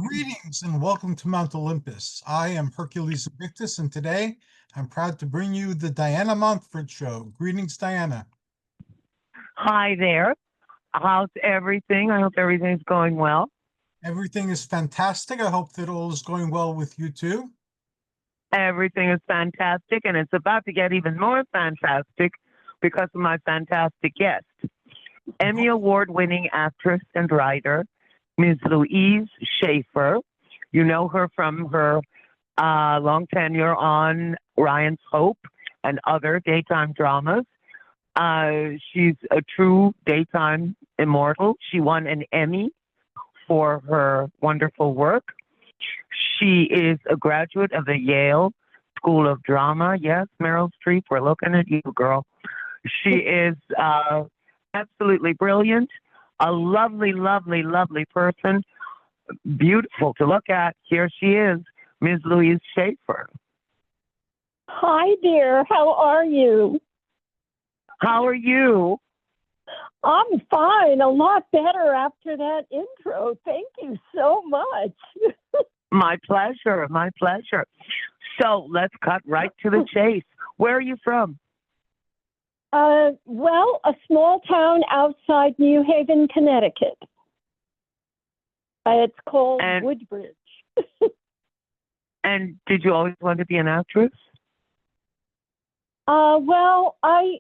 Greetings and welcome to Mount Olympus. I am Hercules Invictus, and today I'm proud to bring you the Diana Montford Show. Greetings, Diana. Hi there. How's everything? I hope everything's going well. Everything is fantastic. I hope that all is going well with you too. Everything is fantastic, and it's about to get even more fantastic because of my fantastic guest, Emmy Award winning actress and writer, Ms. Louise Shaffer. You know her from her long tenure on Ryan's Hope and other daytime dramas. She's a true daytime immortal. She won an Emmy for her wonderful work. She is a graduate of the Yale School of Drama. Yes, Meryl Streep, we're looking at you, girl. She is absolutely brilliant, a lovely, lovely, lovely person, beautiful to look at. Here she is, Ms. Louise Shaffer. Hi there, how are you? How are you? I'm fine, a lot better after that intro. Thank you so much. My pleasure, my pleasure. So let's cut right to the chase. Where are you from? Well, a small town outside New Haven, Connecticut. It's called Woodbridge. And did you always want to be an actress? Well, I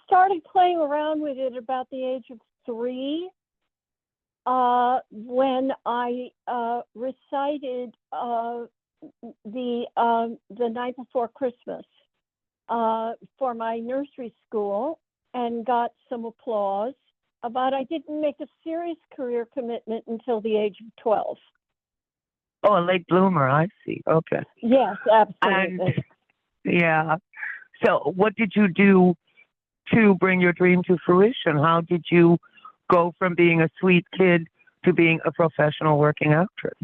started playing around with it about the age of 3 when I recited the night before Christmas for my nursery school and got some applause. But I didn't make a serious career commitment until the age of 12. Oh, a late bloomer, I see. Okay. Yes, absolutely. And, yeah. So what did you do to bring your dream to fruition? How did you go from being a sweet kid to being a professional working actress?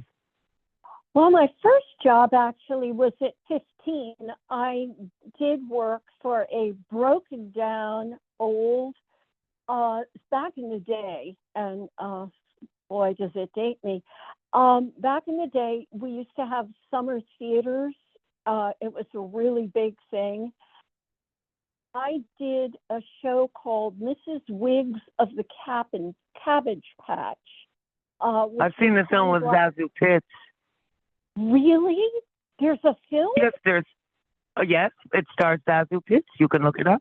Well, my first job actually was at 15. I did work for a broken down old, back in the day, and boy, does it date me. Back in the day, we used to have summer theaters. It was a really big thing. I did a show called Mrs. Wiggs of the Cabbage Patch. I've seen the film with Zazu Pitts. Really? There's a film? Yes, yes, it stars Zazu Pitts. You can look it up.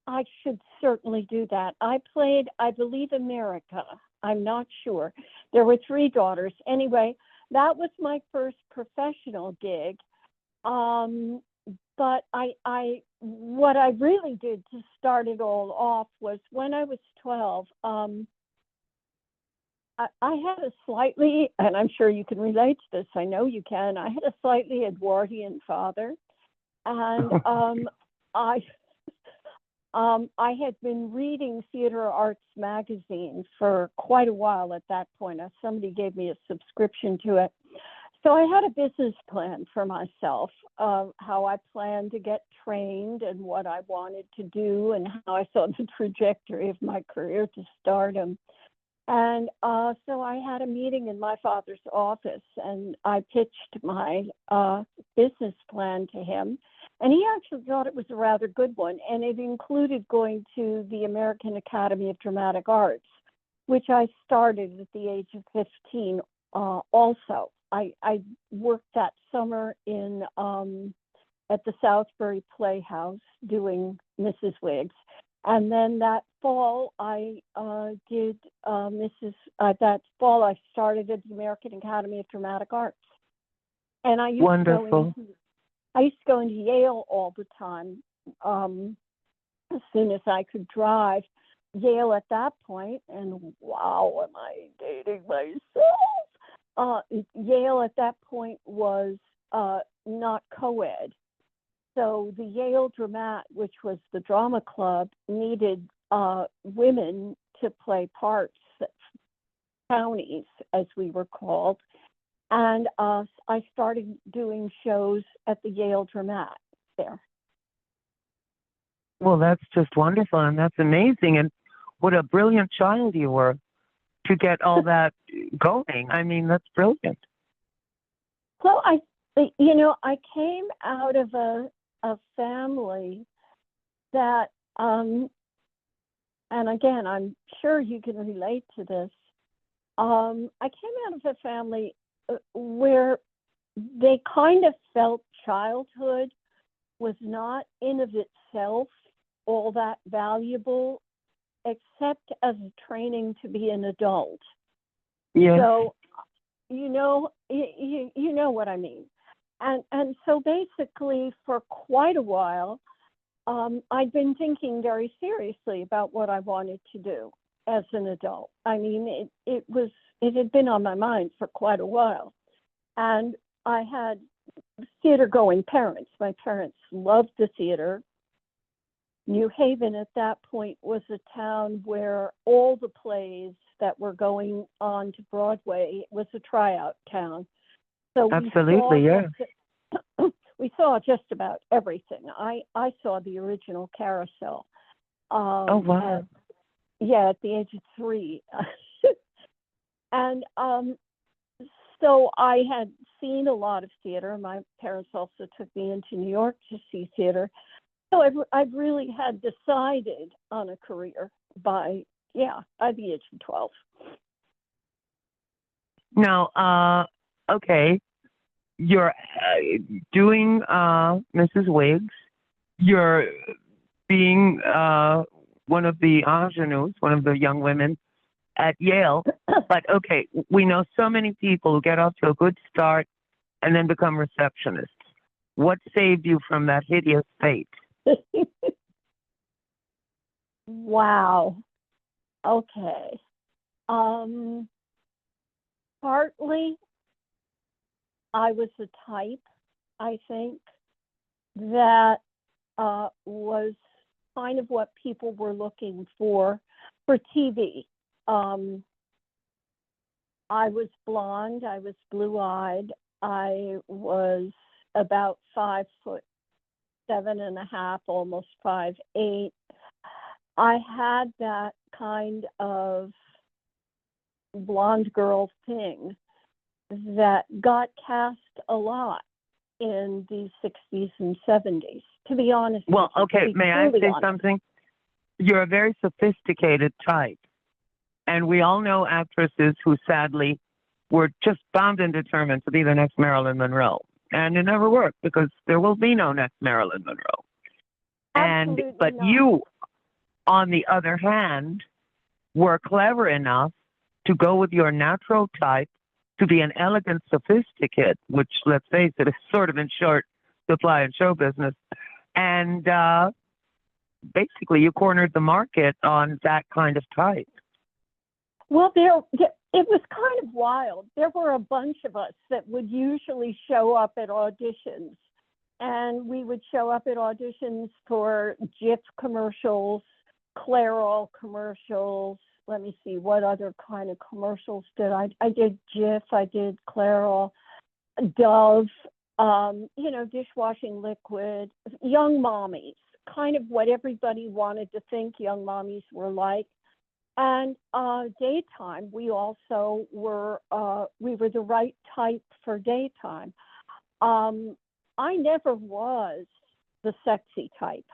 I should certainly do that. I played, I believe, America. I'm not sure. There were 3 daughters. Anyway, that was my first professional gig. But what I really did to start it all off was when I was 12, I had a slightly, and I'm sure you can relate to this, I know you can, I had a slightly Edwardian father. And I had been reading Theater Arts magazine for quite a while at that point. Somebody gave me a subscription to it. So I had a business plan for myself of how I planned to get trained and what I wanted to do and how I saw the trajectory of my career to stardom. And so I had a meeting in my father's office and I pitched my business plan to him. And he actually thought it was a rather good one. And it included going to the American Academy of Dramatic Arts, which I started at the age of 15 also. I worked that summer in at the Southbury Playhouse doing Mrs. Wiggs. And then that fall, I did that fall, I started at the American Academy of Dramatic Arts. And I used Wonderful. I used to go into Yale all the time as soon as I could drive. Yale at that point, and wow, am I dating myself? Yale at that point was not co-ed. So the Yale Dramat, which was the drama club, needed women to play parts, townies, as we were called. And I started doing shows at the Yale Dramat there. Well, that's just wonderful, and that's amazing. And what a brilliant child you were to get all that, going. I mean, that's brilliant. Well, I came out of a family that, and again, I'm sure you can relate to this. I came out of a family where they kind of felt childhood was not in of itself all that valuable, except as a training to be an adult. Yeah. So, you know what I mean. And so basically, for quite a while, I'd been thinking very seriously about what I wanted to do as an adult. I mean, it had been on my mind for quite a while. And I had theater-going parents. My parents loved the theater. New Haven at that point was a town where all the plays that were going on to Broadway was a tryout town. So Absolutely, yeah. We saw just about everything. I saw the original Carousel. Oh, wow. At the age of 3. And so I had seen a lot of theater. My parents also took me into New York to see theater. So I've really had decided on a career by the age of 12. Now, okay, you're doing Mrs. Wiggs. You're being one of the ingenues, one of the young women at Yale. But okay, we know so many people who get off to a good start and then become receptionists. What saved you from that hideous fate? Wow. Okay. Partly, I was a type, I think, that was kind of what people were looking for TV. I was blonde, I was blue-eyed, I was about 5'7.5", almost 5'8". I had that kind of blonde girl thing that got cast a lot in the 60s and 70s, to be honest. Well, okay, may I say something? You're a very sophisticated type. And we all know actresses who sadly were just bound and determined to be the next Marilyn Monroe. And it never worked because there will be no next Marilyn Monroe. But you, on the other hand, were clever enough to go with your natural type to be an elegant sophisticate, which, let's face it, is sort of in short supply in show business. And basically, you cornered the market on that kind of type. Well, it was kind of wild. There were a bunch of us that would usually show up at auditions, and we would show up at auditions for Jif commercials, Clairol commercials. Let me see, what other kind of commercials did I did Jif, I did Clairol, Dove, dishwashing liquid, young mommies, kind of what everybody wanted to think young mommies were like. And daytime, we also were the right type for daytime. I never was the sexy type.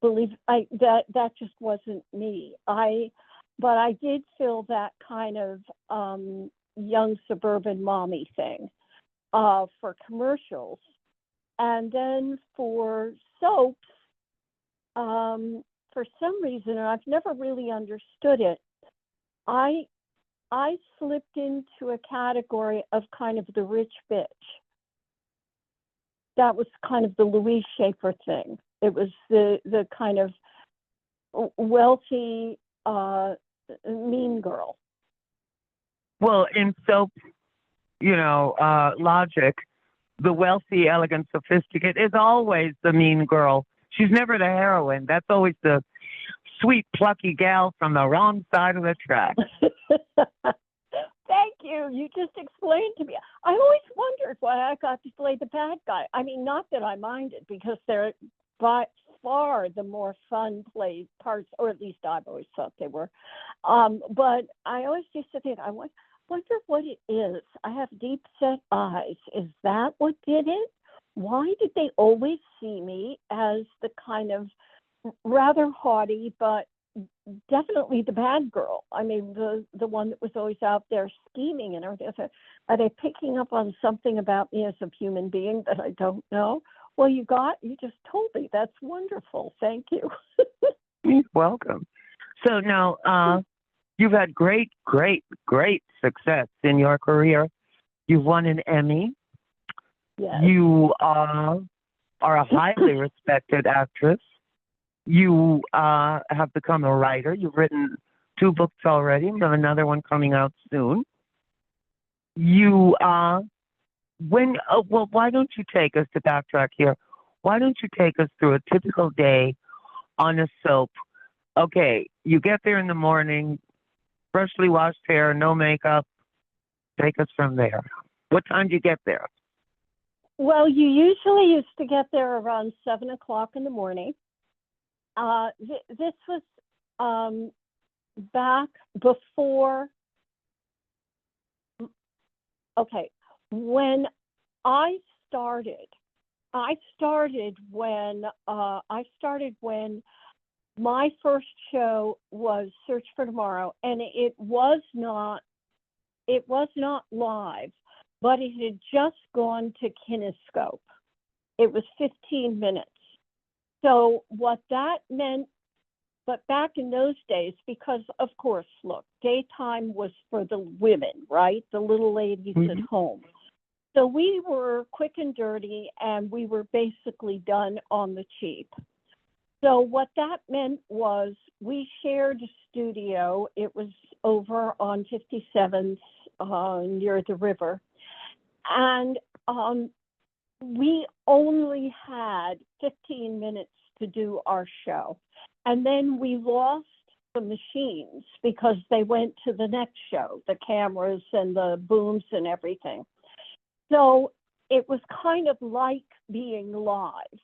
That just wasn't me. But I did feel that kind of young suburban mommy thing for commercials. And then for soaps, for some reason, and I've never really understood it, I slipped into a category of kind of the rich bitch. That was kind of the Louise Shaffer thing. It was the kind of wealthy, mean girl. Well, in soap, logic, the wealthy, elegant, sophisticate is always the mean girl. She's never the heroine. That's always the sweet, plucky gal from the wrong side of the track. Thank you. You just explained to me. I always wondered why I got to play the bad guy. I mean, not that I minded, because they're by far the more fun played parts, or at least I've always thought they were. But I always used to think, wonder what it is. I have deep set eyes. Is that what did it? Why did they always see me as the kind of rather haughty, but definitely the bad girl? I mean, the one that was always out there scheming and everything. So, are they picking up on something about me as a human being that I don't know? Well, you just told me. That's wonderful. Thank you. You're welcome. So now, you've had great, great, great success in your career. You've won an Emmy. Yes. You are a highly respected actress. You have become a writer. You've written 2 books already. You have another one coming out soon. You well, why don't you take us to backtrack here? Why don't you take us through a typical day on a soap? Okay, you get there in the morning, freshly washed hair, no makeup. Take us from there. What time do you get there? Well, you usually used to get there around 7 o'clock in the morning. This was back before. Okay, when I started when my first show was Search for Tomorrow, and it was not live, but it had just gone to Kinescope. It was 15 minutes. So what that meant, but back in those days, because of course, look, daytime was for the women, right? The little ladies at home. So we were quick and dirty, and we were basically done on the cheap. So what that meant was we shared a studio. It was over on 57th near the river. And we only had 15 minutes to do our show. And then we lost the machines because they went to the next show, the cameras and the booms and everything. So it was kind of like being live.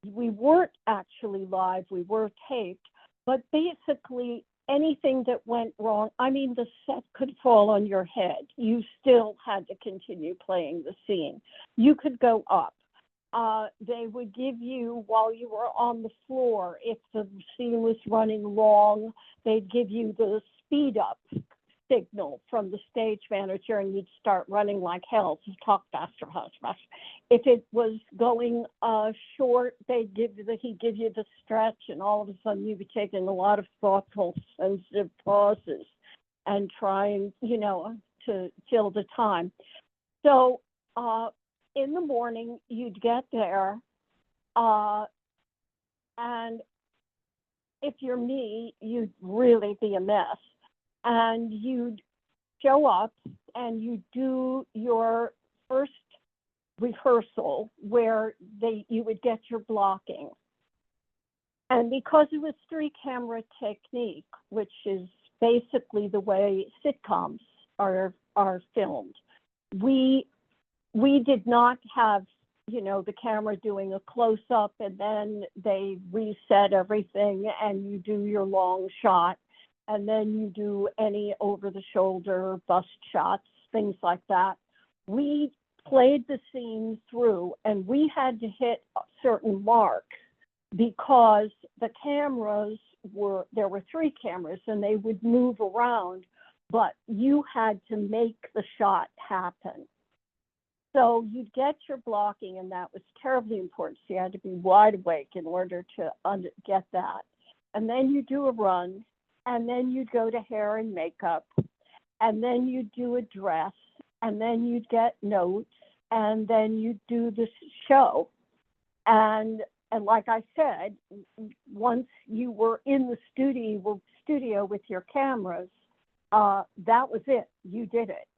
We weren't actually live, we were taped, but basically anything that went wrong, I mean, the set could fall on your head. You still had to continue playing the scene. You could go up. They would give you, while you were on the floor, if the scene was running long, they'd give you the speed up signal from the stage manager, and you'd start running like hell to talk faster, hush, hush. If it was going short, he'd give you the stretch, and all of a sudden you'd be taking a lot of thoughtful, sensitive pauses and trying, to fill the time. So in the morning, you'd get there, and if you're me, you'd really be a mess. And you'd show up and you do your first rehearsal where you would get your blocking. And because it was 3-camera technique, which is basically the way sitcoms are filmed, we did not have, the camera doing a close-up and then they reset everything and you do your long shot. And then you do any over-the-shoulder bust shots, things like that. We played the scene through, and we had to hit a certain mark because the cameras there were 3 cameras, and they would move around, but you had to make the shot happen. So you'd get your blocking, and that was terribly important. So you had to be wide awake in order to get that. And then you do a run. And then you'd go to hair and makeup, and then you'd do a dress, and then you'd get notes, and then you'd do the show. And like I said, once you were in the studio with your cameras, that was it. You did it.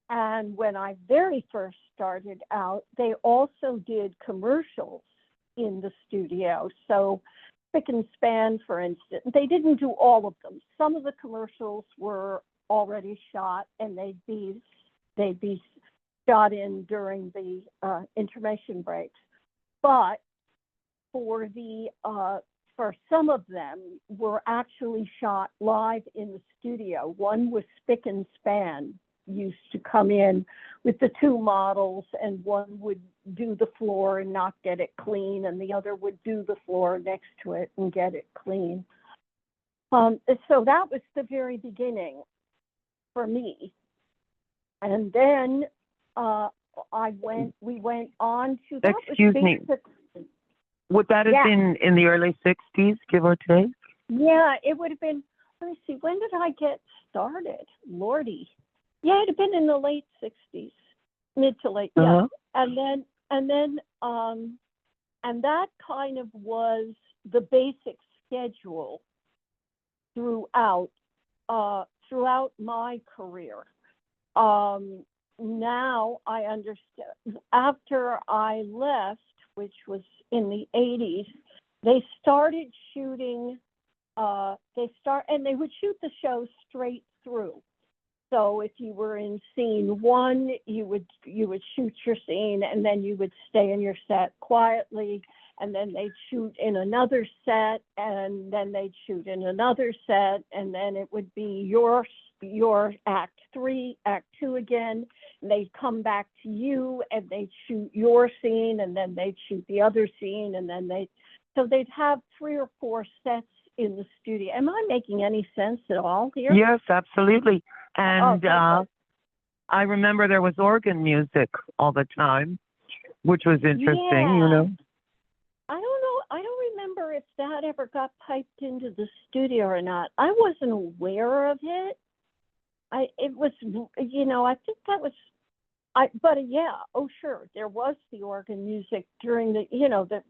And when I very first started out, they also did commercials in the studio. So Spick and Span, for instance, they didn't do all of them. Some of the commercials were already shot, and they'd be shot in during the intermission breaks. But for some of them were actually shot live in the studio. One was Spick and Span, used to come in with the two models, and one would do the floor and not get it clean, and the other would do the floor next to it and get it clean. So that was the very beginning for me. And then we went on to, that Excuse was me. Would that have Yeah. been in the early 60s, give or take? Yeah, it would have been, let me see, when did I get started? Lordy. Yeah, it'd have been in the late 60s, mid to late, yeah. Uh-huh. And that kind of was the basic schedule throughout my career. Now I understand, after I left, which was in the 80s, they started shooting, and they would shoot the show straight through. So if you were in scene one, you would shoot your scene, and then you would stay in your set quietly, and then they'd shoot in another set, and then they'd shoot in another set, and then it would be your act 3, act 2 again, and they'd come back to you, and they'd shoot your scene, and then they'd shoot the other scene, and then so they'd have 3 or 4 sets in the studio. Am I making any sense at all here? Yes, absolutely. And Okay. I remember there was organ music all the time, which was interesting, Yeah. you know. I don't know. I don't remember if that ever got piped into the studio or not. I wasn't aware of it. It was, I think that was, but yeah, oh sure, there was the organ music during the,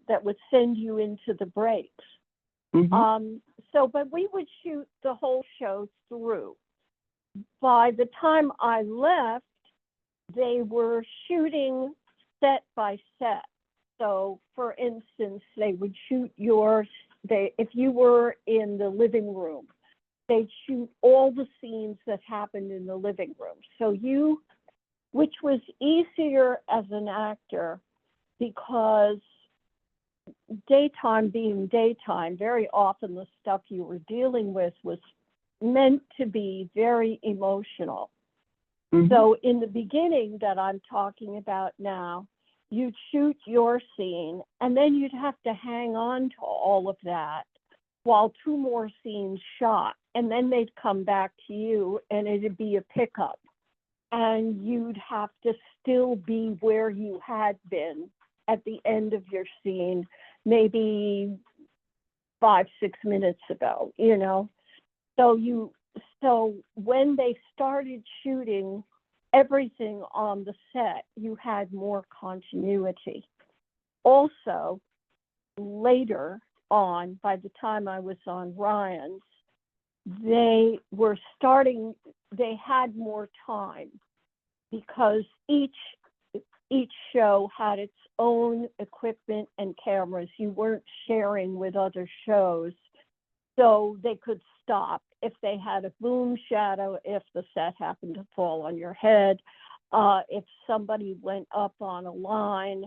that would send you into the breaks. Mm-hmm. But we would shoot the whole show through. By the time I left, they were shooting set by set. So, for instance, they would shoot if you were in the living room, they'd shoot all the scenes that happened in the living room. So which was easier as an actor, because daytime being daytime, very often the stuff you were dealing with was meant to be very emotional. Mm-hmm. So in the beginning that I'm talking about now, you'd shoot your scene, and then you'd have to hang on to all of that while 2 more scenes shot, and then they'd come back to you, and it'd be a pickup, and you'd have to still be where you had been at the end of your scene, maybe 5-6 minutes ago, So when they started shooting everything on the set, you had more continuity. Also, later on, by the time I was on Ryan's, they had more time, because each show had its own equipment and cameras. You weren't sharing with other shows, so they could stop if they had a boom shadow, if the set happened to fall on your head, if somebody went up on a line,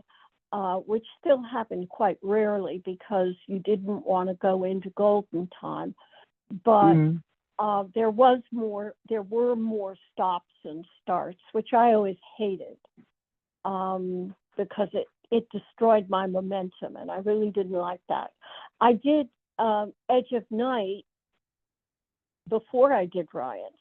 which still happened quite rarely because you didn't want to go into golden time. But there were more stops and starts, which I always hated, because it destroyed my momentum, and I really didn't like that. I did Edge of Night before I did Ryan's,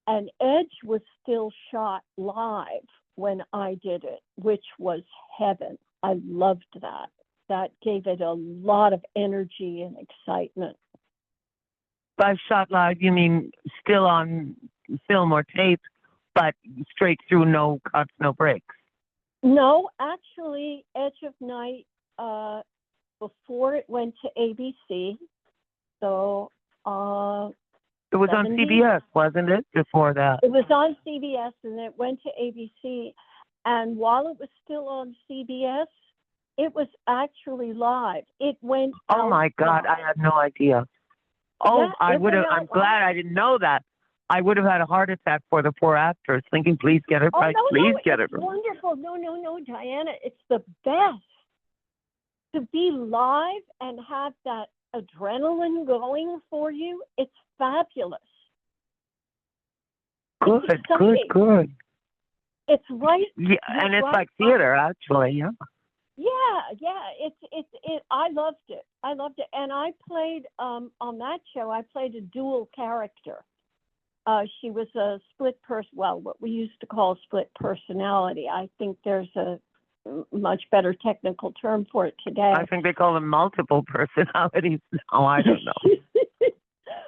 and Edge was still shot live when I did it, which was heaven. I loved that. That gave it a lot of energy and excitement. By shot live, you mean still on film or tape, but straight through, no cuts, no breaks? No, actually, Edge of Night, before it went to ABC, so it was 70s. on CBS, wasn't it, before that? It was on CBS, and it went to ABC. And while it was still on CBS, it was actually live. It went Oh my God, live. I had no idea. Oh, Yeah, I'm glad I didn't know that. I would have had a heart attack for the poor actors, thinking, please get it right, please get it right. Wonderful. No, Diana, it's the best to be live and have that adrenaline going for you. It's fabulous. Good, good, exciting. good. It's right. Yeah, You're and it's right like theater, actually. Yeah. Yeah. I loved it. I loved it. And I played on that show. I played a dual character. She was a split person. Well, what we used to call split personality. I think there's a much better technical term for it today. I think they call them multiple personalities now. I don't know.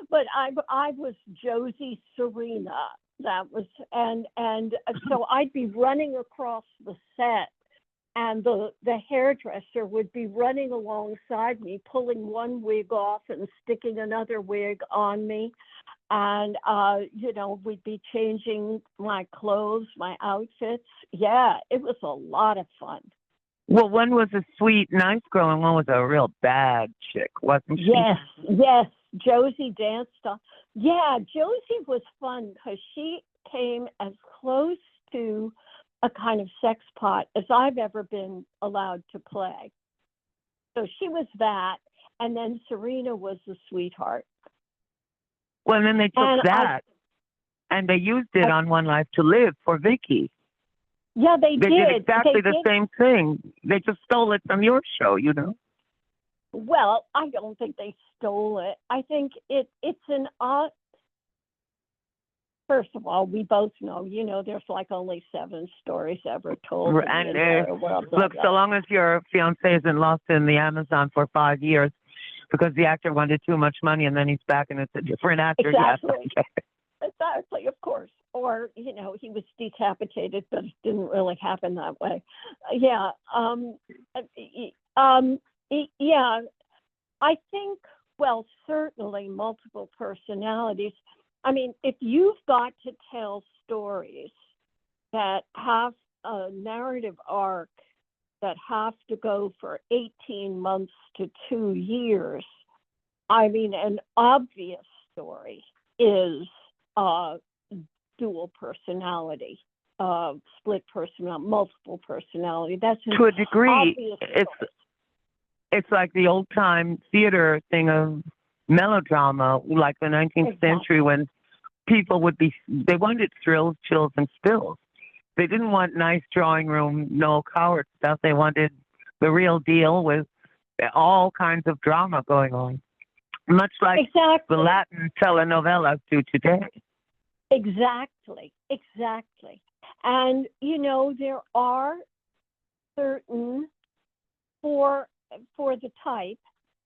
But I was Josie Serena. That was and so I'd be running across the set, and the hairdresser would be running alongside me, pulling one wig off and sticking another wig on me. And, we'd be changing my clothes, my outfits. Yeah, it was a lot of fun. Well, one was a sweet, nice girl, and one was a real bad chick, wasn't she? Yes. Josie danced on. Yeah, Josie was fun because she came as close to a kind of sex pot as I've ever been allowed to play. So she was that, and then Serena was the sweetheart. Well, and then they took that and they used it on One Life to Live for Vicky. Yeah, they did exactly the same thing. They just stole it from your show, Well, I don't think they stole it. I think it's an odd. First of all, we both know, there's like only 7 stories ever told. And look, so long as your fiance isn't lost in the Amazon for 5 years because the actor wanted too much money and then he's back and it's a different actor. Exactly. Exactly, of course. Or, he was decapitated, but it didn't really happen that way. Yeah. Yeah. I think, well, certainly multiple personalities. I mean, if you've got to tell stories that have a narrative arc that have to go for 18 months to 2 years, I mean, an obvious story is dual personality, split personality, multiple personality. That's to a degree. It's like the old time theater thing of melodrama, like the 19th century, when people they wanted thrills, chills, and spills. They didn't want nice drawing room, Noel Coward stuff. They wanted the real deal with all kinds of drama going on, much like the Latin telenovelas do today. Exactly. And, there are certain, for the type,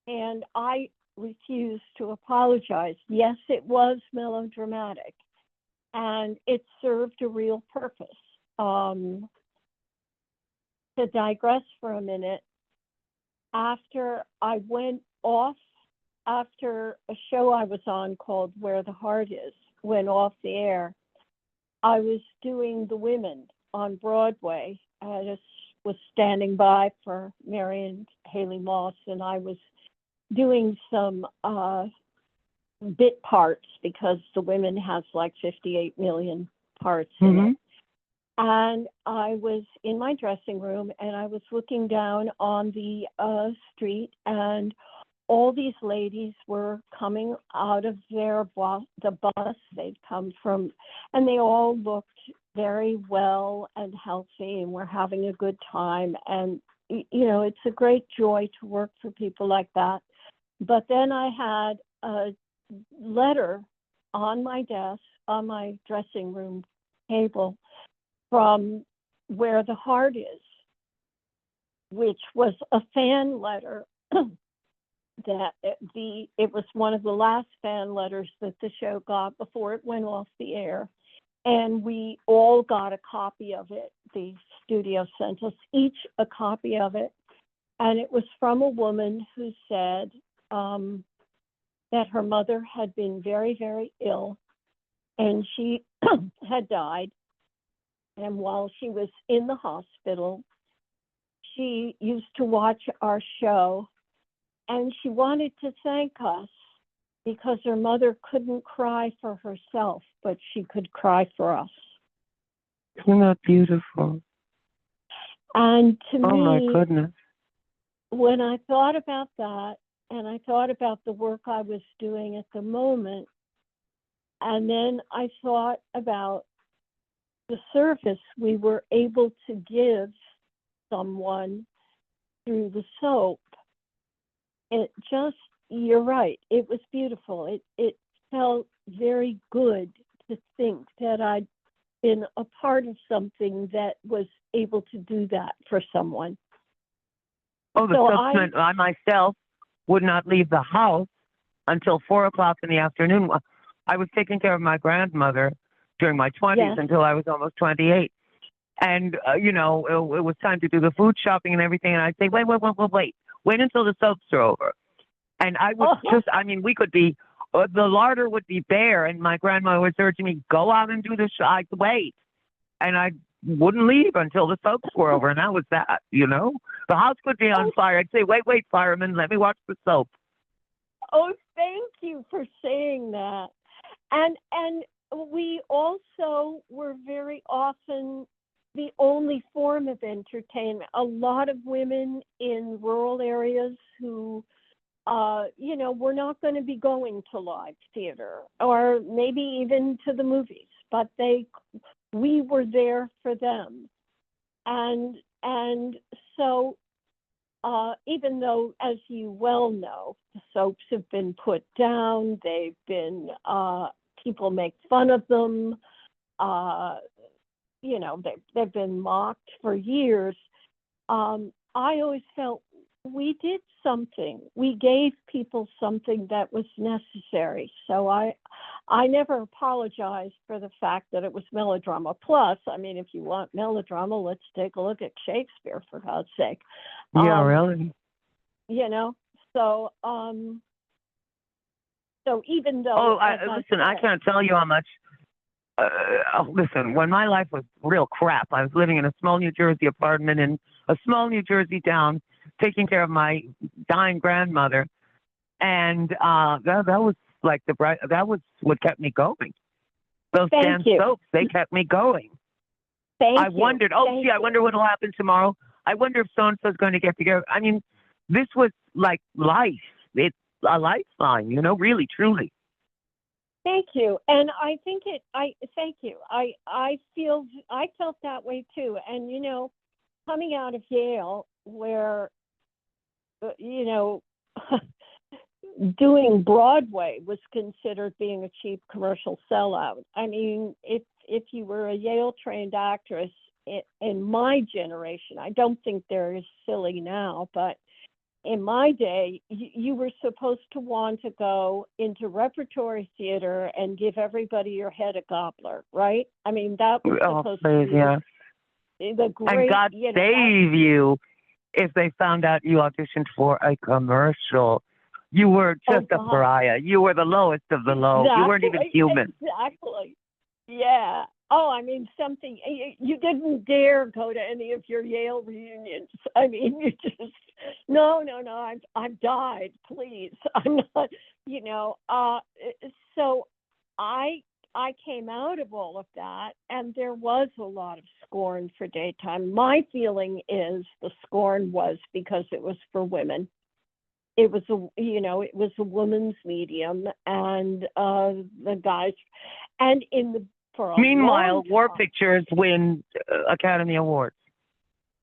and I refuse to apologize. Yes, it was melodramatic, and it served a real purpose. To digress for a minute, after I went off, after a show I was on called Where the Heart Is went off the air, I was doing The Women on Broadway. I just was standing by for Marion Haley Moss, and I was doing some bit parts because The Women has like 58 million parts in it. And I was in my dressing room, and I was looking down on the street, and all these ladies were coming out of the bus they'd come from, and they all looked very well and healthy and were having a good time. And, it's a great joy to work for people like that. But then I had a letter on my desk, on my dressing room table, from Where the Heart Is, which was a fan letter that it was one of the last fan letters that the show got before it went off the air. And we all got a copy of it. The studio sent us each a copy of it. And it was from a woman who said that her mother had been very, very ill, and she had died. And while she was in the hospital, she used to watch our show, and she wanted to thank us because her mother couldn't cry for herself, but she could cry for us. Isn't that beautiful? And to me, oh my goodness, when I thought about that, and I thought about the work I was doing at the moment, And then I thought about the service we were able to give someone through the soap. It just, you're right, it was beautiful. It felt very good to think that I'd been a part of something that was able to do that for someone. Oh, the So soapsman, I myself would not leave the house until 4 o'clock in the afternoon. I was taking care of my grandmother during my 20s Yes. until I was almost 28. And, you know, it was time to do the food shopping and everything. And I'd say, wait until the soaps are over. And I would I mean, we could be, the larder would be bare. And my grandmother was urging me, go out and do the I'd wait. And I wouldn't leave until the soaps were over. And that was that, you know. The house could be on fire. I'd say, wait, fireman, let me watch the soap. Oh, thank you for saying that. And we also were very often the only form of entertainment. A lot of women in rural areas who, you know, were not going to be going to live theater or maybe even to the movies, but we were there for them. And so even though, as you well know, the soaps have been put down, they've been, people make fun of them, you know, they've been mocked for years. I always felt we did something. We gave people something that was necessary. So I never apologized for the fact that it was melodrama. Plus, I mean, if you want melodrama, let's take a look at Shakespeare, for God's sake. Yeah, really? You know, so even though... listen, I can't tell you how much. Listen, when my life was real crap, I was living in a small New Jersey apartment in a small New Jersey town, taking care of my dying grandmother, and that was like that was what kept me going. Those damn soaps, they kept me going. I wondered, I wonder what'll happen tomorrow. I wonder if so-and-so's going to get together. I mean, this was like life. It's a lifeline, you know, really, truly. Thank you. And I think thank you. I felt that way too. And, you know, coming out of Yale, where, you know, doing Broadway was considered being a cheap commercial sellout. I mean, if you were a Yale trained actress in my generation, I don't think they're as silly now, but in my day, you were supposed to want to go into repertory theater and give everybody your head a gobbler, right? I mean, that was supposed to be the great... And God save you if they found out you auditioned for a commercial. You were just a pariah. You were the lowest of the low. Exactly. You weren't even human. Exactly. Yeah. Oh, I mean, you didn't dare go to any of your Yale reunions. I mean, you just, no, I've died, please. I'm not, you know, so I came out of all of that, and there was a lot of scorn for daytime. My feeling is the scorn was because it was for women. It was a woman's medium, and the guys, and meanwhile, war pictures win Academy Awards.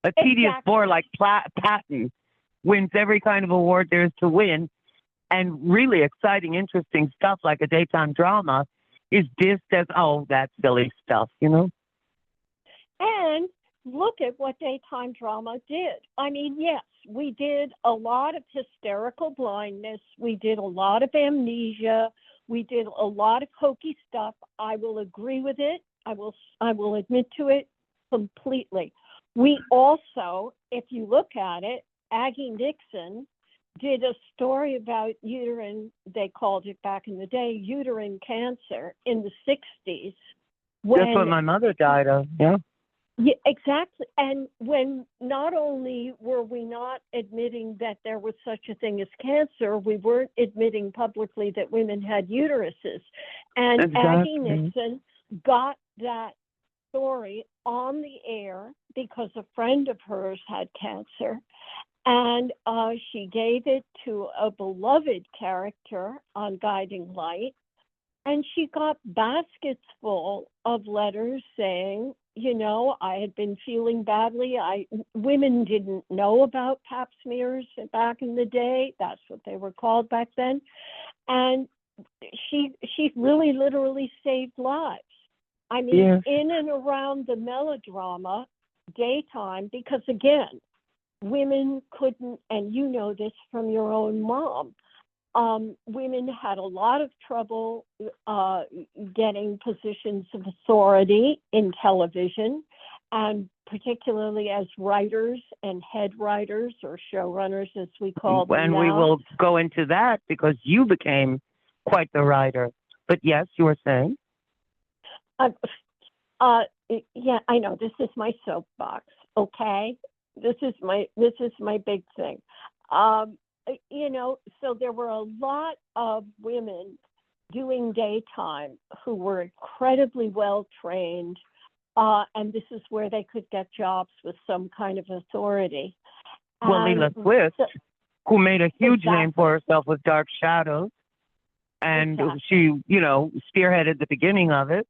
A tedious bore like Patton wins every kind of award there is to win, and really exciting, interesting stuff like a daytime drama is dissed as, oh, that silly stuff, you know? And look at what daytime drama did. I mean, yes, we did a lot of hysterical blindness. We did a lot of amnesia. We did a lot of hokey stuff. I will agree with it. I will admit to it completely. We also, if you look at it, Aggie Nixon did a story about uterine, they called it back in the day, uterine cancer in the 60s. That's what my mother died of, yeah. Yeah, exactly. And when not only were we not admitting that there was such a thing as cancer, we weren't admitting publicly that women had uteruses. And Aggie Nixon got that story on the air because a friend of hers had cancer. And she gave it to a beloved character on Guiding Light. And she got baskets full of letters saying, you know, I had been feeling badly. Women didn't know about pap smears back in the day. That's what they were called back then. And she really literally saved lives. I mean, Yes. in and around the melodrama, daytime, because again, women couldn't, and you know this from your own mom, women had a lot of trouble getting positions of authority in television, and particularly as writers and head writers or showrunners, as we call them And now. we will go into that because you became quite the writer. But yes, you were saying? Yeah, I know. This is my soapbox. Okay, this is my big thing. You know, so there were a lot of women doing daytime who were incredibly well trained, and this is where they could get jobs with some kind of authority. Well, Leela Swift, who made a huge name for herself with Dark Shadows, and she, you know, spearheaded the beginning of it.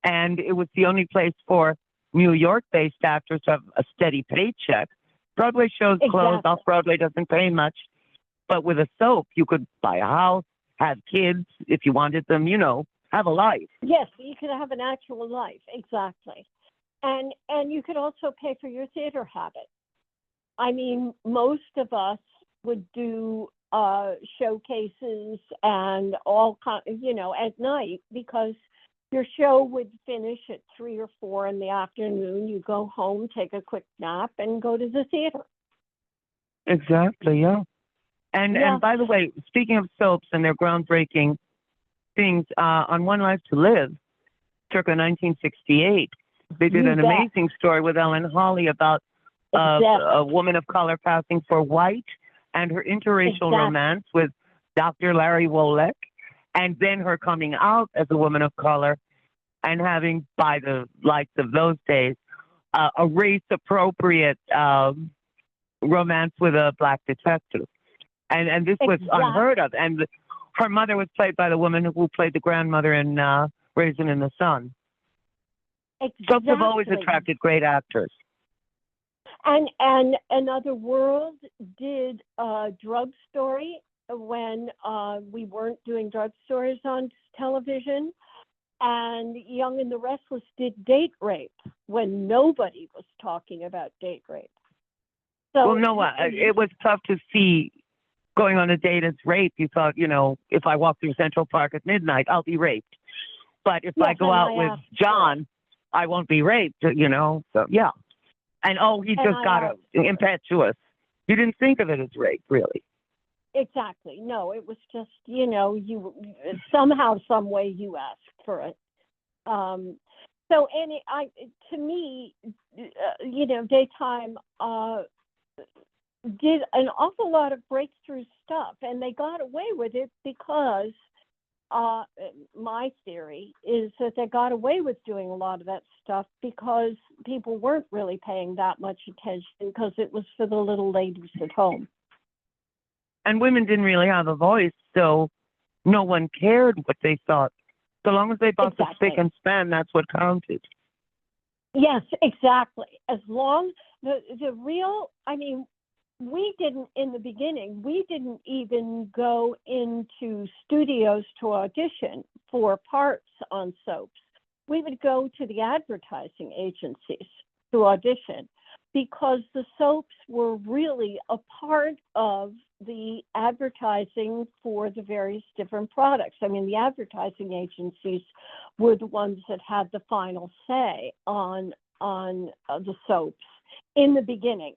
And it was the only place for New York-based actors to have a steady paycheck. Broadway shows closed. Off-Broadway doesn't pay much. But with a soap, you could buy a house, have kids if you wanted them, you know, have a life. Yes, you could have an actual life, exactly. And you could also pay for your theater habit. I mean, most of us would do showcases and all you know, at night, because your show would finish at 3 or 4 in the afternoon. You go home, take a quick nap, and go to the theater. Exactly, yeah. And by the way, speaking of soaps and their groundbreaking things, on One Life to Live, circa 1968, they did an amazing story with Ellen Hawley about a woman of color passing for white and her interracial romance with Dr. Larry Wolek, and then her coming out as a woman of color and having, by the lights of those days, a race-appropriate romance with a black detective. And this was unheard of. And her mother was played by the woman who played the grandmother in Raisin in the Sun. Soaps have always attracted great actors. And Another World did a drug story when we weren't doing drug stories on television. And Young and the Restless did date rape when nobody was talking about date rape. So, well, no, it was tough to see going on a date as rape. You thought, you know, if I walk through Central Park at midnight, I'll be raped. But if I go out with John, I won't be raped, you know. So, yeah. And, he just got impetuous. You didn't think of it as rape, really. Exactly. No, it was just, you know, you somehow, some way you asked for it. To me, you know, daytime did an awful lot of breakthrough stuff, and they got away with it because my theory is that they got away with doing a lot of that stuff because people weren't really paying that much attention because it was for the little ladies at home. And women didn't really have a voice, so no one cared what they thought. So long as they bought the spick and span, that's what counted. Yes, exactly. As long the real, I mean, we didn't in the beginning. We didn't even go into studios to audition for parts on soaps. We would go to the advertising agencies to audition because the soaps were really a part of the advertising for the various different products. I mean, the advertising agencies were the ones that had the final say on the soaps in the beginey.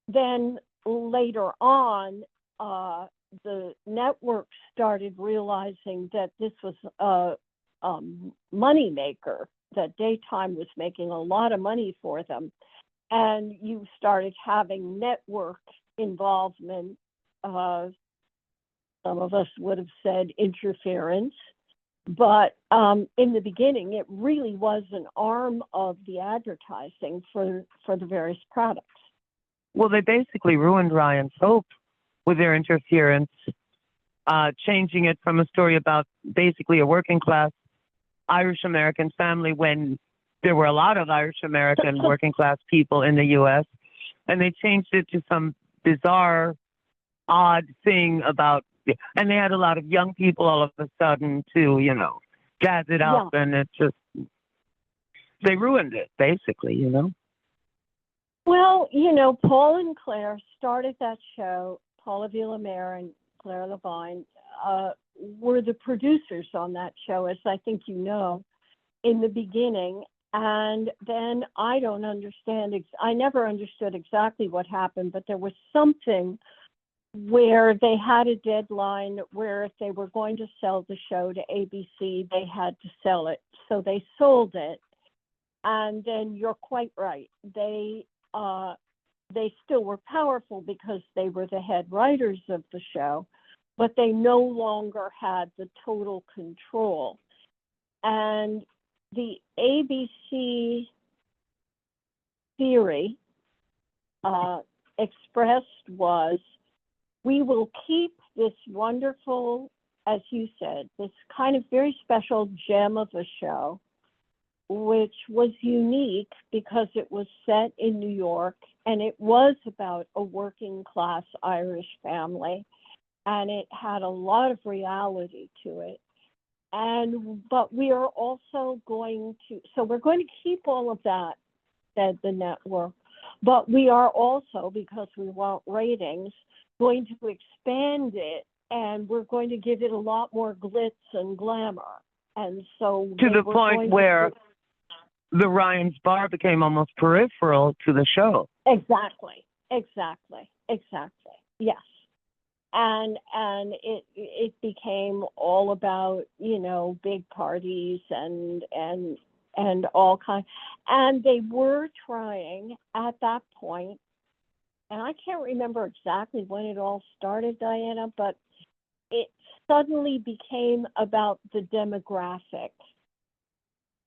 Then later on, the networks started realizing that this was a money maker, that daytime was making a lot of money for them. And you started having network involvement. Some of us would have said interference, but in the beginning, it really was an arm of the advertising for the various products. Well, they basically ruined Ryan's hope with their interference changing it from a story about basically a working class Irish American family when there were a lot of Irish American working class people in the U.S. And they changed it to some bizarre, odd thing about, and they had a lot of young people all of a sudden to, jazz it up, and it just, they ruined it, basically, Well, Paul and Claire started that show. Paula Villamere and Claire Levine were the producers on that show, as I think you know, in the beginning. And then I never understood exactly what happened, but there was something where they had a deadline where if they were going to sell the show to ABC, they had to sell it. So they sold it. And then you're quite right. They still were powerful because they were the head writers of the show, but they no longer had the total control. And the ABC theory expressed was, we will keep this wonderful, as you said, this kind of very special gem of a show, which was unique because it was set in New York and it was about a working class Irish family, and it had a lot of reality to it. But we are also going to, so we're going to keep all of that, said the network, but we are also, because we want ratings, going to expand it, and we're going to give it a lot more glitz and glamour. And so to the point where the Ryan's bar became almost peripheral to the show. Exactly. Yes. And it became all about, big parties and all kinds. And they were trying at that point, and I can't remember exactly when it all started, Diana, but it suddenly became about the demographic.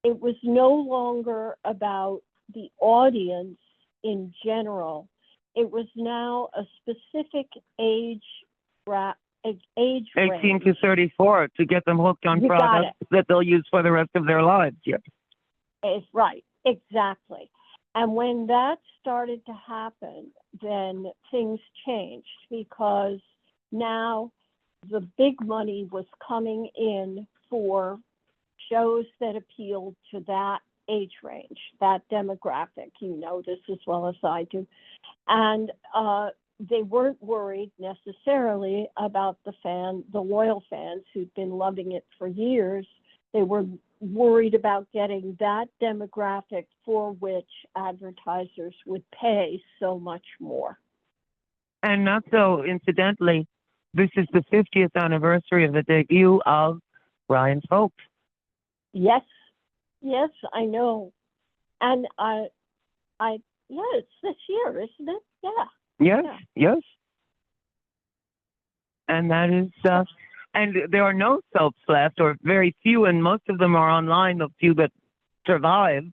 It was no longer about the audience in general. It was now a specific age range. 18 to 34 to get them hooked on products that they'll use for the rest of their lives. Yep. It's right, exactly. And when that started to happen, then things changed, because now the big money was coming in for shows that appealed to that age range, that demographic. You know this as well as I do. And they weren't worried necessarily about the loyal fans who'd been loving it for years. They were worried about getting that demographic for which advertisers would pay so much more. And not so incidentally, this is the 50th anniversary of the debut of Ryan's Hope. Yes, I know. And it's this year, isn't it? Yeah. Yes. And that is, and there are no soaps left, or very few, and most of them are online, the few that survive.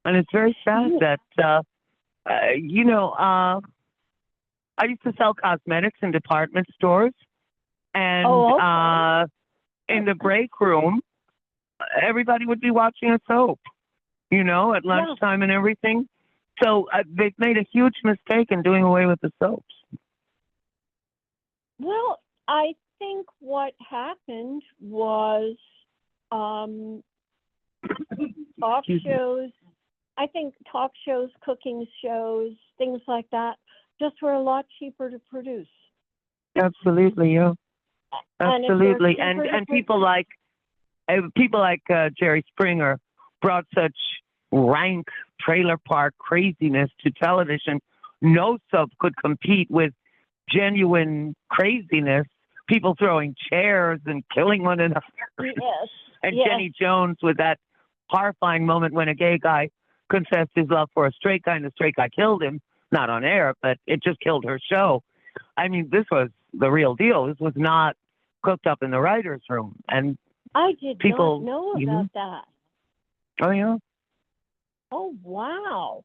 And it's very sad that, I used to sell cosmetics in department stores, and in the break room, everybody would be watching a soap, at lunchtime and everything. So they've made a huge mistake in doing away with the soaps. Well, I think what happened was talk shows. I think talk shows, cooking shows, things like that, just were a lot cheaper to produce. Absolutely, yeah. Absolutely, and people like Jerry Springer brought such rank trailer park craziness to television. No soap could compete with genuine craziness. People throwing chairs and killing one another. Yes. And Jenny Jones with that horrifying moment when a gay guy confessed his love for a straight guy and the straight guy killed him. Not on air, but it just killed her show. I mean, this was the real deal. This was not cooked up in the writer's room. And I did not know about that. Oh, yeah. Oh, wow.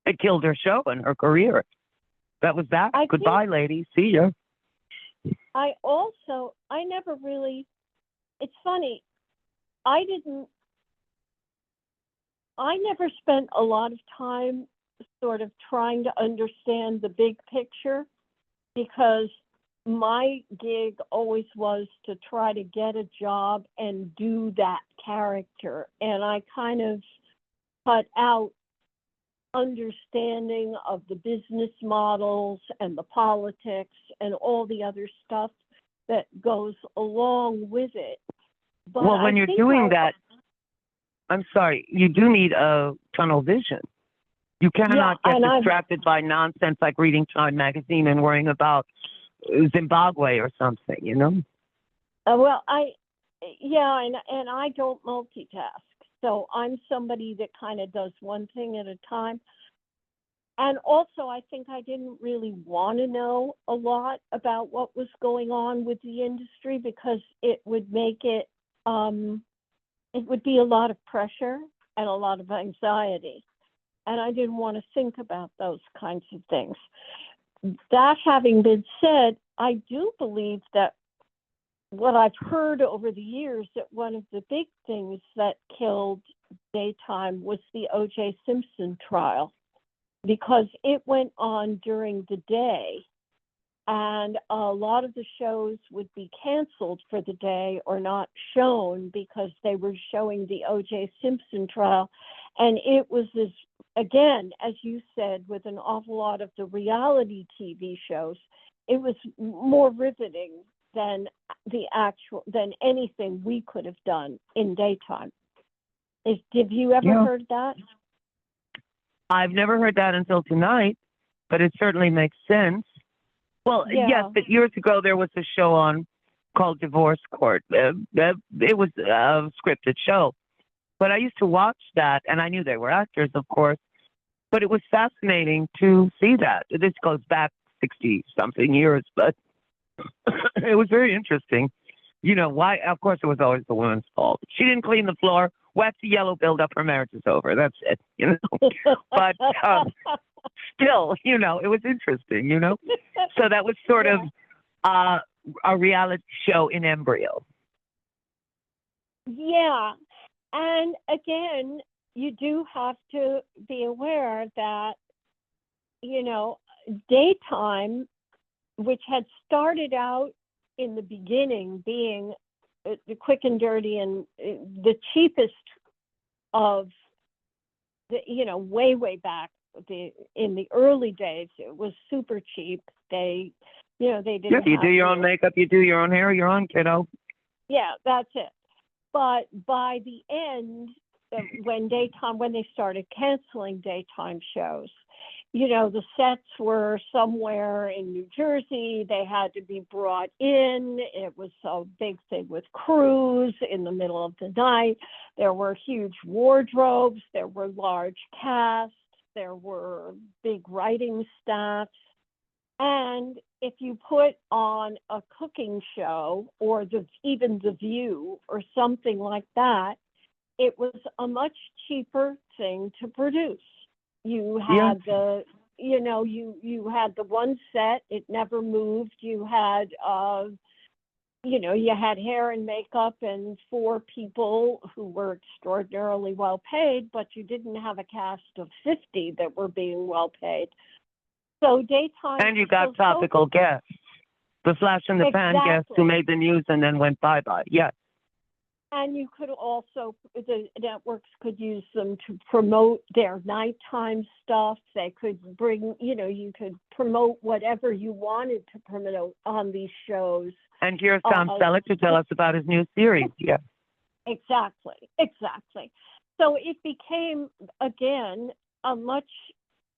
It killed her show and her career. That was that. Goodbye, lady. See ya. I never really, it's funny, I never spent a lot of time sort of trying to understand the big picture, because my gig always was to try to get a job and do that character. And I kind of cut out understanding of the business models and the politics and all the other stuff that goes along with it. But Well, when I you're think doing that, I'm sorry, you do need a tunnel vision. You cannot get distracted by nonsense like reading Time magazine and worrying about Zimbabwe or something, you know? Well, and I don't multitask. So I'm somebody that kind of does one thing at a time. And also, I think I didn't really want to know a lot about what was going on with the industry, because it would make it would be a lot of pressure and a lot of anxiety. And I didn't want to think about those kinds of things. That having been said, I do believe that what I've heard over the years, that one of the big things that killed daytime was the O.J. Simpson trial, because it went on during the day, and a lot of the shows would be canceled for the day or not shown because they were showing the O.J. Simpson trial. And it was this, again, as you said, with an awful lot of the reality TV shows, it was more riveting than anything we could have done in daytime. Have you ever heard that? I've never heard that until tonight, but it certainly makes sense. Well, yes, but years ago there was a show on called Divorce Court. It was a scripted show, but I used to watch that, and I knew they were actors, of course, but it was fascinating to see that. This goes back 60-something years, but it was very interesting. You know, why? Of course, it was always the woman's fault. She didn't clean the floor, wax the yellow buildup, her marriage is over. That's it, you know. But still, you know, it was interesting, you know. So that was sort of a reality show in embryo. Yeah. And again, you do have to be aware that, you know, daytime, which had started out in the beginning being the quick and dirty and the cheapest of the, you know, way back in the early days, it was super cheap. They, you know, they didn't. Yeah, you do your own makeup, you do your own hair, your own kiddo. Yeah, that's it. But by the end, when they started canceling daytime shows, you know, the sets were somewhere in New Jersey. They had to be brought in. It was a big thing with crews in the middle of the night. There were huge wardrobes. There were large casts. There were big writing staffs. And if you put on a cooking show or even The View or something like that, it was a much cheaper thing to produce. You had you had the one set, it never moved. You had, you had hair and makeup and 4 people who were extraordinarily well paid, but you didn't have a cast of 50 that were being well paid. So daytime. And you got topical guests, the flash in the pan guests who made the news and then went bye-bye. Yes. And you could also, the networks could use them to promote their nighttime stuff. They could bring, you could promote whatever you wanted to promote on these shows. And here's Tom Selleck to tell us about his new series. Yeah. Exactly. So it became, again, a much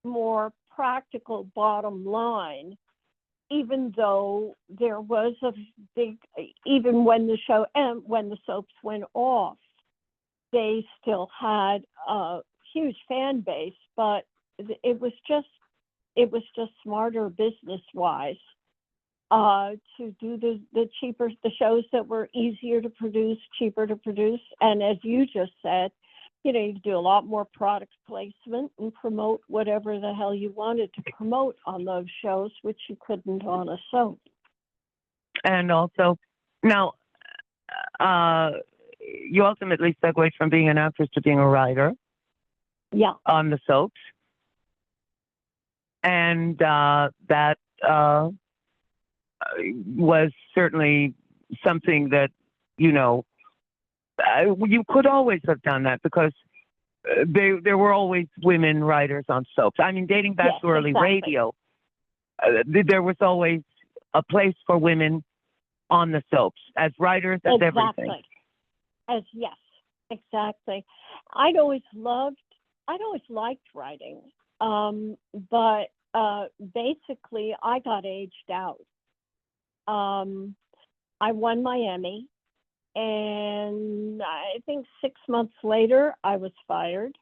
more practical bottom line, even though there was a big, even when the show and when the soaps went off, they still had a huge fan base, but it was just smarter business wise to do the shows that were easier to produce, cheaper to produce. And as you just said, you could do a lot more product placement and promote whatever the hell you wanted to promote on those shows, which you couldn't on a soap. And also, now, you ultimately segued from being an actress to being a writer Yeah. on the soaps. And that was certainly something that, you know, you could always have done that because there were always women writers on soaps. I mean, dating back Yes, to early exactly. radio, there was always a place for women on the soaps as writers, as everything. Yes, exactly. I'd always liked writing. But basically I got aged out. I won my Emmy, and I think 6 months later I was fired.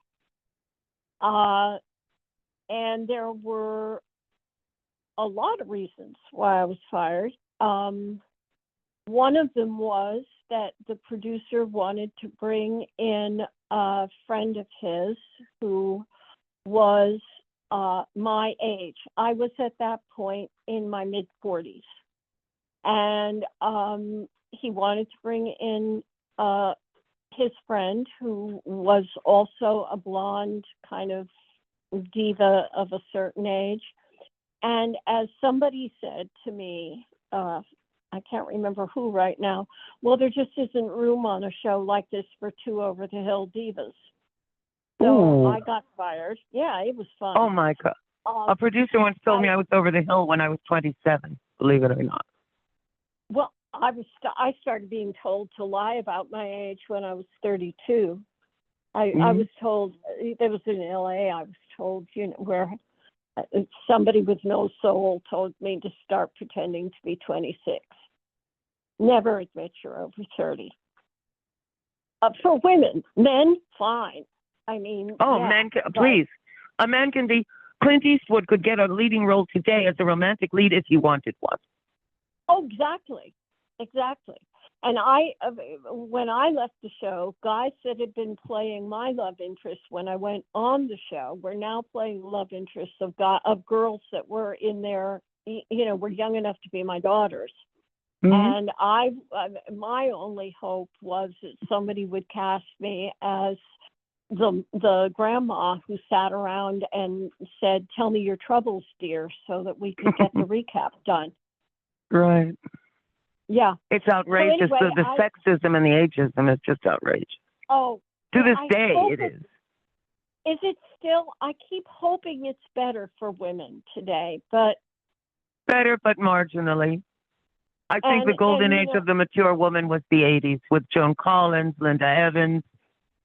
And there were a lot of reasons why I was fired. One of them was that the producer wanted to bring in a friend of his who was my age. I was at that point in my mid-40s. And he wanted to bring in his friend who was also a blonde kind of diva of a certain age. And as somebody said to me, I can't remember who right now, well, there just isn't room on a show like this for two over-the-hill divas. So Ooh. I got fired. Yeah, it was fun. Oh my God. A producer once told me I was over the hill when I was 27, believe it or not. Well, I started being told to lie about my age when I was 32. I was told, there was in LA, I was told, you know, where somebody with no soul told me to start pretending to be 26. Never admit you're over 30. For women, men, fine. I mean, oh, yeah, men, please. A man can be, Clint Eastwood could get a leading role today as a romantic lead if he wanted one. Oh, exactly. And when I left the show, guys that had been playing my love interest when I went on the show were now playing love interests of girls that were in their, you know, were young enough to be my daughters. And my only hope was that somebody would cast me as the grandma who sat around and said, "Tell me your troubles, dear," so that we could get the recap done. Right. Yeah. It's outrageous. So anyway, the sexism and the ageism is just outrageous. Oh. To this day, it is. Is it still? I keep hoping it's better for women today, but. Better, but marginally. I think the golden age of the mature woman was the 80s with Joan Collins, Linda Evans,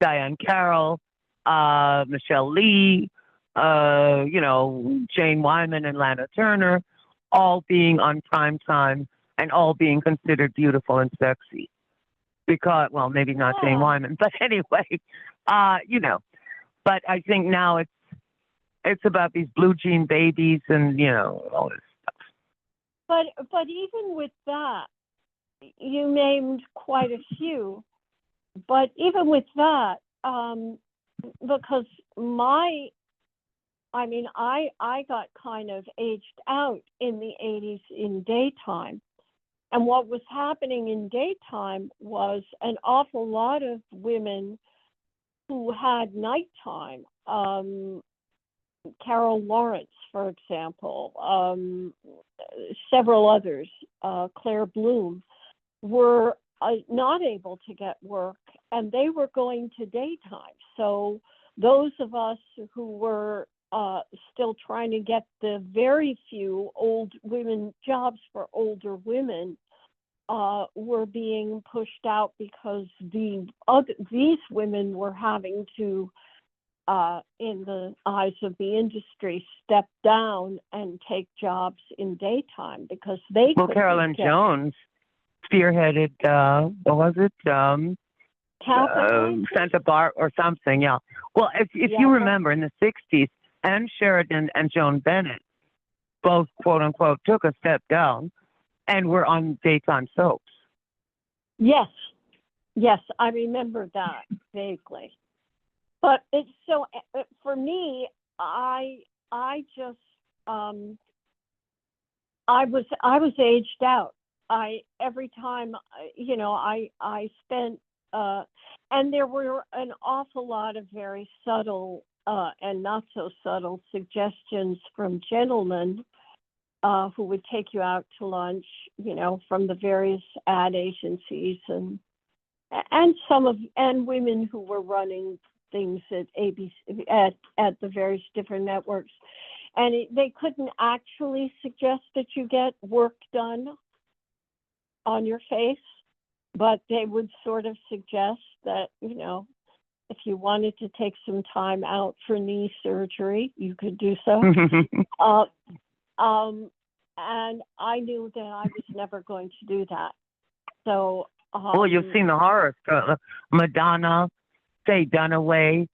Diane Carroll, Michelle Lee, you know, Jane Wyman and Lana Turner, all being on prime time and all being considered beautiful and sexy. Because, well, maybe not Jane Wyman, but anyway, you know. But I think now it's about these blue jean babies and, you know, all this stuff. But even with that, you named quite a few. But even with that, because I got kind of aged out in the 80s in daytime. And what was happening in daytime was an awful lot of women who had nighttime. Carol Lawrence, for example, several others, Claire Bloom, were not able to get work, and they were going to daytime. So those of us who were still trying to get the very few old women jobs for older women were being pushed out because these women were having to, in the eyes of the industry, step down and take jobs in daytime because they. Well, Carolyn Jones spearheaded, what was it? Santa Barbara or something, yeah. Well, if you remember, in the 60s, Ann Sheridan and Joan Bennett both, quote unquote, took a step down and were on daytime soaps. Yes, I remember that vaguely. But it's so, for me, I just, I was aged out. every time, I spent, and there were an awful lot of very subtle and not so subtle suggestions from gentlemen who would take you out to lunch, from the various ad agencies and women who were running things at ABC at the various different networks, and they couldn't actually suggest that you get work done on your face, but they would sort of suggest that if you wanted to take some time out for knee surgery, you could do so. And I knew that I was never going to do that. So, well, you've seen the horror stuff. Madonna, Faye Dunaway,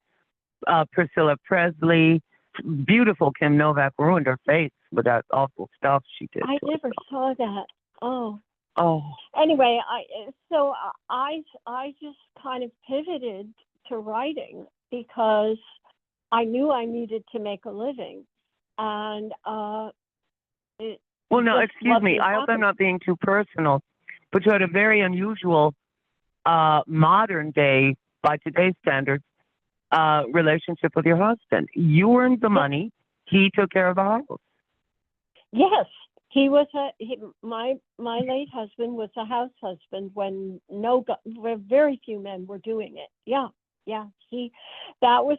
Priscilla Presley, beautiful Kim Novak ruined her face with that awful stuff she did. I never saw that. Oh. Anyway, I just kind of pivoted to writing because I knew I needed to make a living, and well, no, excuse me. I hope I'm not being too personal, but you had a very unusual, modern day, by today's standards, relationship with your husband. You earned the money. He took care of the house. Yes, he was my late husband was a house husband when very few men were doing it. Yeah. That was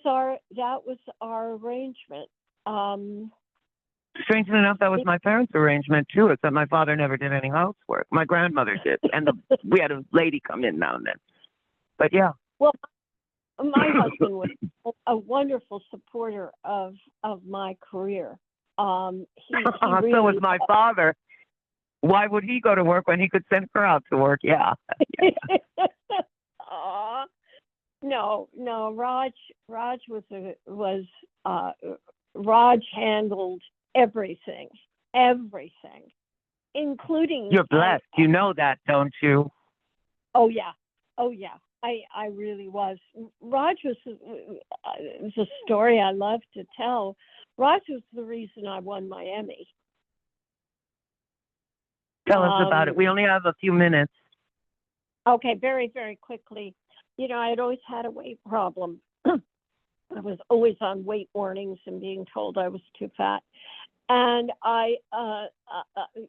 our arrangement. Strangely enough, that was my parents' arrangement too, except my father never did any housework. My grandmother did, and we had a lady come in now and then. But yeah. Well, my husband was a wonderful supporter of my career. He really so was my father. Why would he go to work when he could send her out to work? Yeah. No, Raj handled everything, including. You're blessed. You know that, don't you? Oh yeah. I really was. Raj was a story I love to tell. Raj was the reason I won my Emmy. Tell us about it. We only have a few minutes. Okay, very, very quickly. I had always had a weight problem. I was always on weight warnings and being told I was too fat. And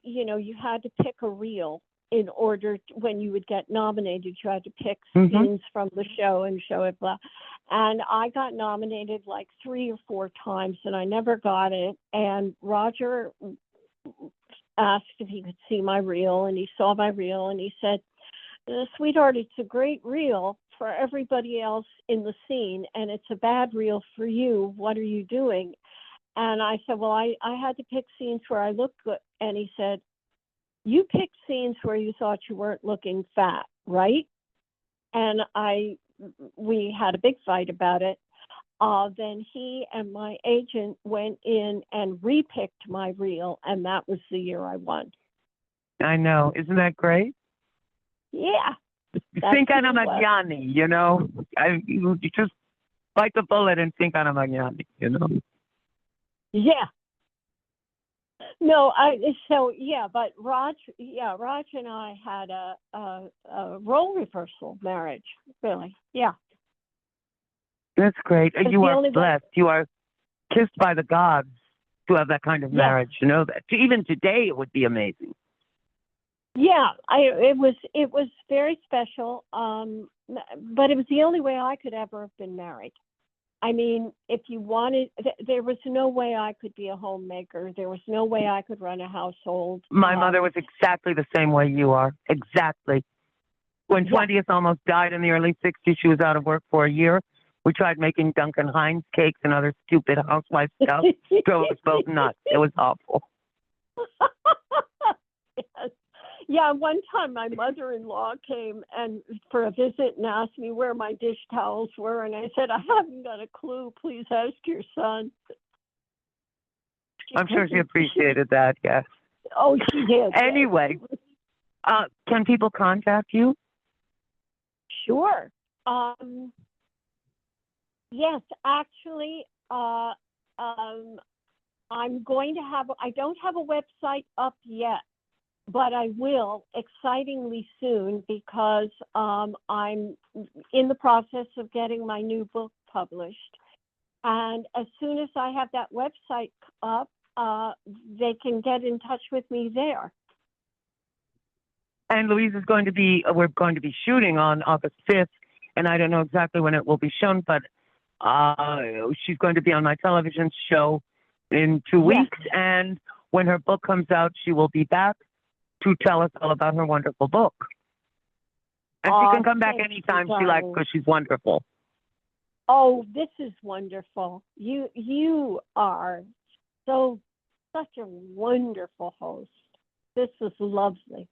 you had to pick a reel in order when you would get nominated. You had to pick scenes from the show and show it. Blah. And I got nominated like 3 or 4 times, and I never got it. And Roger asked if he could see my reel, and he saw my reel, and he said, "Sweetheart, it's a great reel for everybody else in the scene, and it's a bad reel for you. What are you doing?" And I said, "Well, I had to pick scenes where I looked good." And he said, "You picked scenes where you thought you weren't looking fat, right?" And we had a big fight about it. Then he and my agent went in and repicked my reel, and that was the year I won. I know. Isn't that great? Yeah. Think on a Magnani, you just bite the bullet and think on a Magnani, Yeah. No, but Raj and I had a role reversal marriage, really. Yeah. That's great. You are blessed. You are kissed by the gods to have that kind of marriage. You know that. Even today, it would be amazing. Yeah, it was very special. But it was the only way I could ever have been married. I mean, if you wanted, there was no way I could be a homemaker. There was no way I could run a household. My mother was exactly the same way you are. Exactly. When 20th almost died in the early 60s, she was out of work for a year. We tried making Duncan Hines cakes and other stupid housewife stuff. Drove us both nuts. It was awful. Yes. Yeah, one time my mother-in-law came and for a visit and asked me where my dish towels were, and I said, "I haven't got a clue. Please ask your son." I'm sure she appreciated that, yes. Oh, she did. Anyway, can people contact you? Sure. Yes, actually, I'm going to I don't have a website up yet. but I will excitingly soon because I'm in the process of getting my new book published. And as soon as I have that website up, they can get in touch with me there. And Louise is going to be, we're going to be shooting on August 5th, and I don't know exactly when it will be shown, but she's going to be on my television show in 2 Yes. weeks. And when her book comes out, she will be back to tell us all about her wonderful book. And she can come back Thank you, anytime she likes darling. because she's wonderful. Oh, this is wonderful. You are such a wonderful host. This is lovely.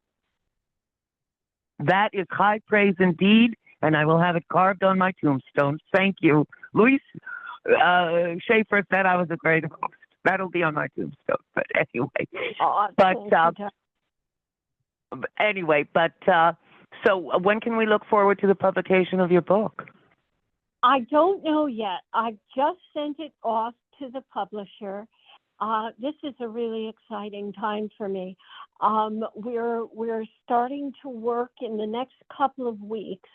That is high praise indeed, and I will have it carved on my tombstone. Thank you. Louise Shaffer said I was a great host. That'll be on my tombstone. But anyway, Oh, but thank you, darling. So when can we look forward to the publication of your book? I don't know yet. I've just sent it off to the publisher. This is a really exciting time for me. We're starting to work in the next couple of weeks,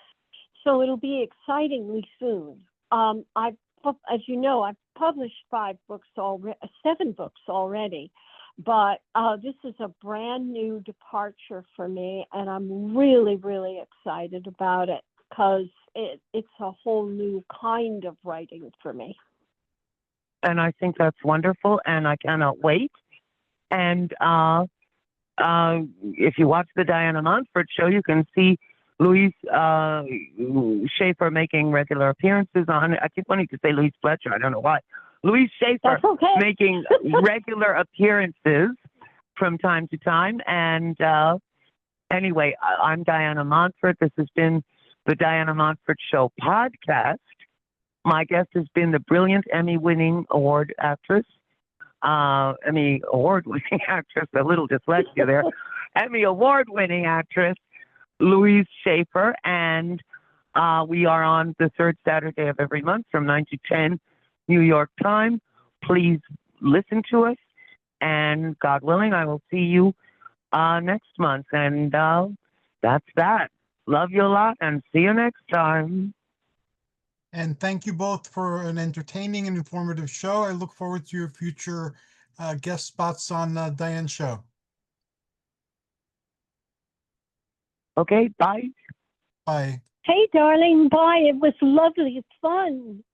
so it'll be excitingly soon. As you know, I've published 7 books already, but this is a brand new departure for me, and I'm really, really excited about it because it's a whole new kind of writing for me. And I think that's wonderful, and I cannot wait. And if you watch the Diana Montfort show, you can see Louise Shaffer making regular appearances on it. I keep wanting to say Louise Fletcher. I don't know why. Louise Shaffer That's okay. making regular appearances from time to time. And anyway, I'm Diana Montfort. This has been the Diana Montfort Show podcast. My guest has been the brilliant Emmy-winning award actress, Emmy award-winning actress, a little dyslexia there, Emmy award-winning actress, Louise Shaffer, and we are on the third Saturday of every month from 9 to 10 New York time. Please listen to us, and God willing, I will see you next month. And that's that. Love you a lot, and see you next time. And thank you both for an entertaining and informative show. I look forward to your future guest spots on Diane's show. Okay, bye. Bye. Hey, darling, bye. It was lovely. Fun.